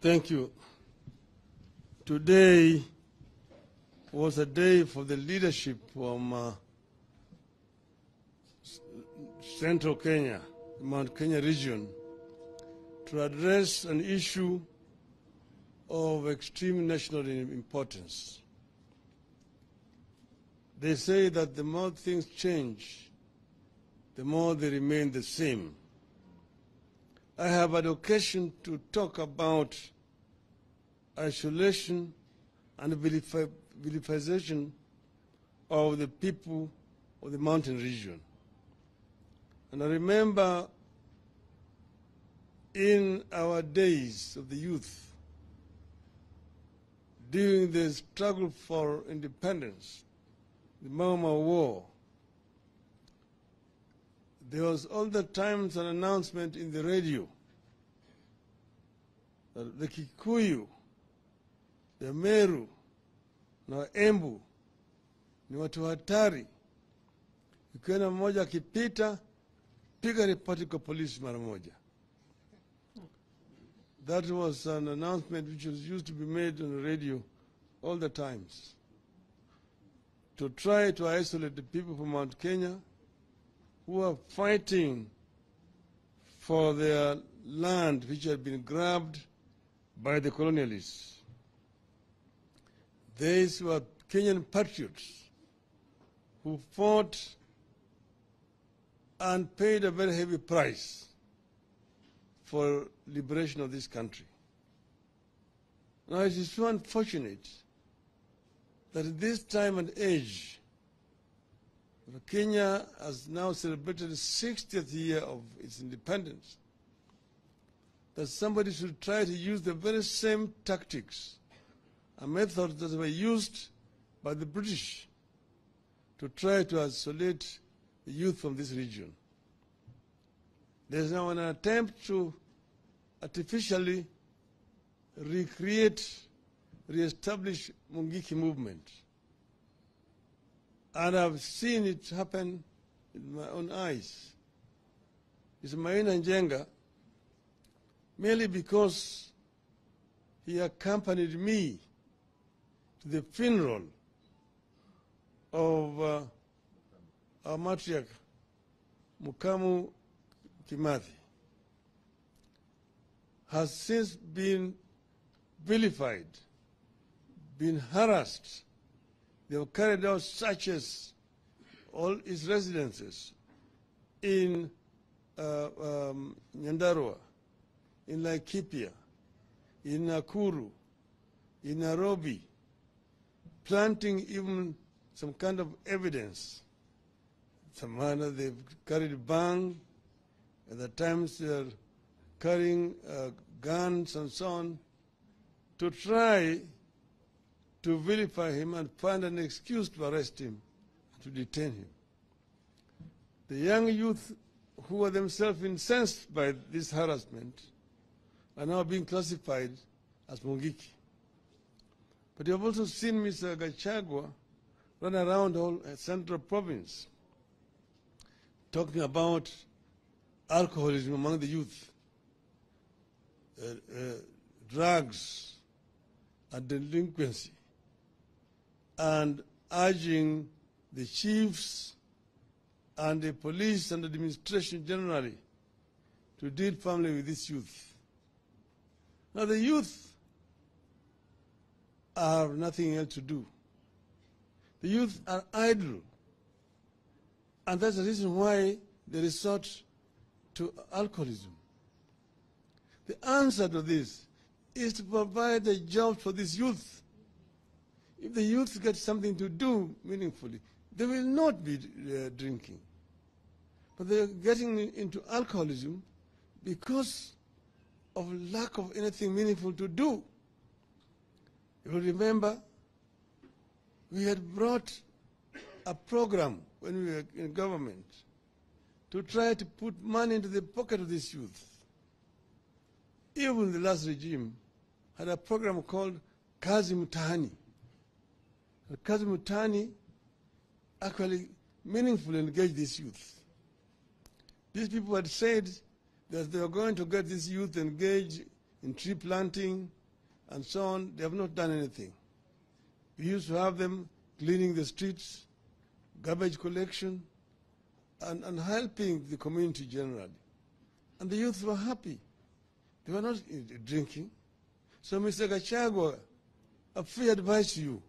Thank you. Today was a day for the leadership from Central Kenya, Mount Kenya region, to address an issue of extreme national importance. They say that the more things change, the more they remain the same. I have had occasion to talk about isolation and vilification of the people of the mountain region. And I remember in our days of the youth, during the struggle for independence, the Mauma War, there was all the times an announcement in the radio that the Kikuyu, the Meru, na Embu ni watu hatari. Ukiona mmoja akipita, piga ripoti kwa polisi mara moja. That was an announcement which was used to be made on the radio all the times, to try to isolate the people from Mount Kenya who are fighting for their land which had been grabbed by the colonialists. These were Kenyan patriots who fought and paid a very heavy price for liberation of this country. Now it is so unfortunate that at this time and age, Kenya has now celebrated the 60th year of its independence, that somebody should try to use the very same tactics and methods that were used by the British to try to isolate the youth from this region. There is now an attempt to artificially re-establish Mungiki movement. And I've seen it happen with my own eyes. It's Maina Njenga, merely because he accompanied me to the funeral of our matriarch, Mukamu Kimathi, has since been vilified, been harassed. They have carried out searches, all his residences in Nyandarua, in Laikipia, in Nakuru, in Nairobi, planting even some kind of evidence. Somehow they've carried bang, at times they're carrying guns and so on, to try to vilify him and find an excuse to arrest him, to detain him. The young youth who are themselves incensed by this harassment are now being classified as Mungiki. But you have also seen Mr. Gachagua run around all Central Province talking about alcoholism among the youth, drugs, and delinquency, and urging the chiefs and the police and the administration generally to deal firmly with this youth. Now the youth have nothing else to do. The youth are idle. And that's the reason why they resort to alcoholism. The answer to this is to provide the jobs for this youth. If the youth get something to do meaningfully, they will not be drinking. But they are getting into alcoholism because of lack of anything meaningful to do. You will remember, we had brought a program when we were in government to try to put money into the pocket of this youth. Even the last regime had a program called Kazi Mutani. Kazi Mutani actually meaningfully engaged this youth. These people had said that they were going to get this youth engaged in tree planting and so on. They have not done anything. We used to have them cleaning the streets, garbage collection, and helping the community generally. And the youth were happy. They were not drinking. So, Mr. Gachagua, a free advice to you.